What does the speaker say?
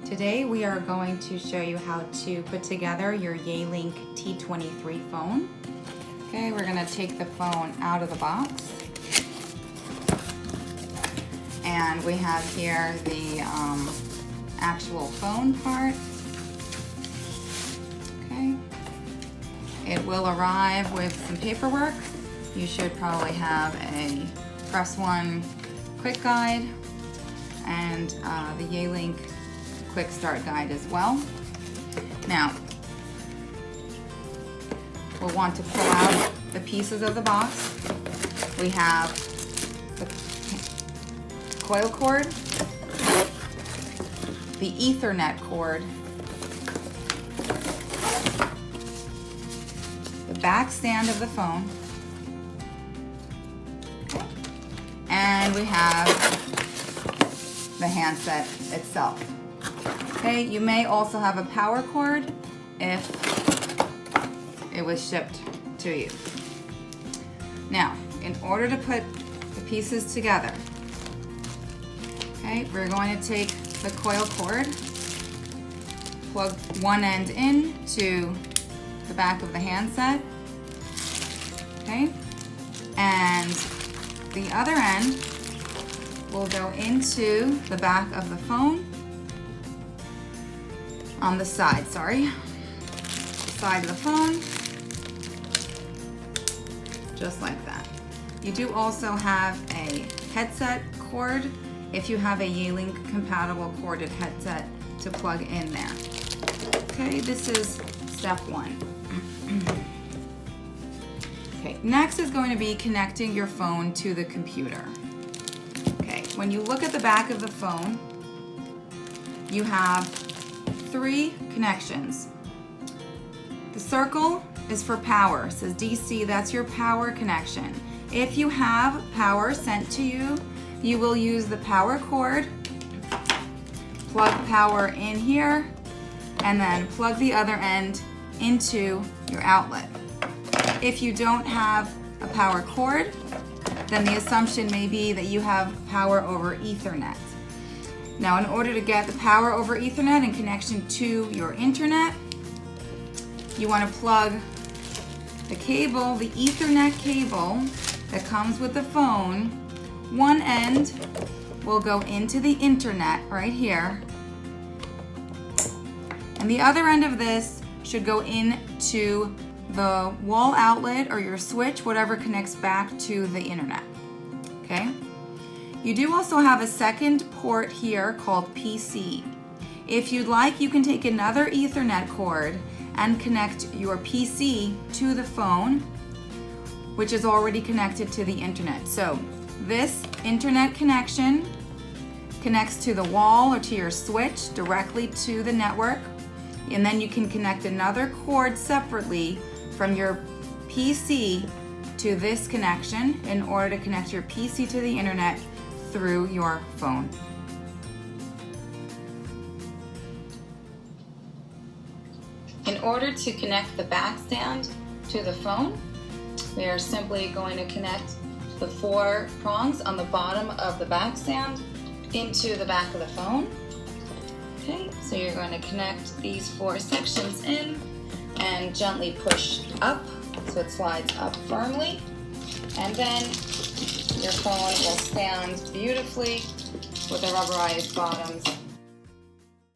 Today we are going to show you how to put together your Yealink T23 phone. Okay, we're going to take the phone out of the box. And we have here the actual phone part. Okay. It will arrive with some paperwork. You should probably have a PressONE quick guide and the Yealink quick start guide as well. Now, we'll want to pull out the pieces of the box. We have the coil cord, the Ethernet cord, the back stand of the phone, and we have the handset itself. Okay, you may also have a power cord if it was shipped to you. Now, in order to put the pieces together, okay, we're going to take the coil cord, plug one end in to the back of the handset, okay, and the other end will go into the back of the phone on the side, side of the phone, just like that. You do also have a headset cord if you have a Yealink compatible corded headset to plug in there. Okay, this is step one. Okay, next is going to be connecting your phone to the computer. Okay, when you look at the back of the phone, you have 3 connections. The circle is for power. It says DC, that's your power connection. If you have power sent to you, you will use the power cord, plug power in here, and then plug the other end into your outlet. If you don't have a power cord, then the assumption may be that you have power over Ethernet. Now, in order to get the power over Ethernet and connection to your internet, you want to plug the cable, the Ethernet cable that comes with the phone. One end will go into the internet right here, and the other end of this should go into the wall outlet or your switch, whatever connects back to the internet. Okay? You do also have a second port here called PC. If you'd like, you can take another Ethernet cord and connect your PC to the phone, which is already connected to the internet. So this internet connection connects to the wall or to your switch directly to the network, and then you can connect another cord separately from your PC to this connection in order to connect your PC to the internet through your phone. In order to connect the back stand to the phone, we are simply going to connect the 4 prongs on the bottom of the back stand into the back of the phone. Okay, so you're going to connect these 4 sections in and gently push up so it slides up firmly, and then your phone will stand beautifully with the rubberized bottoms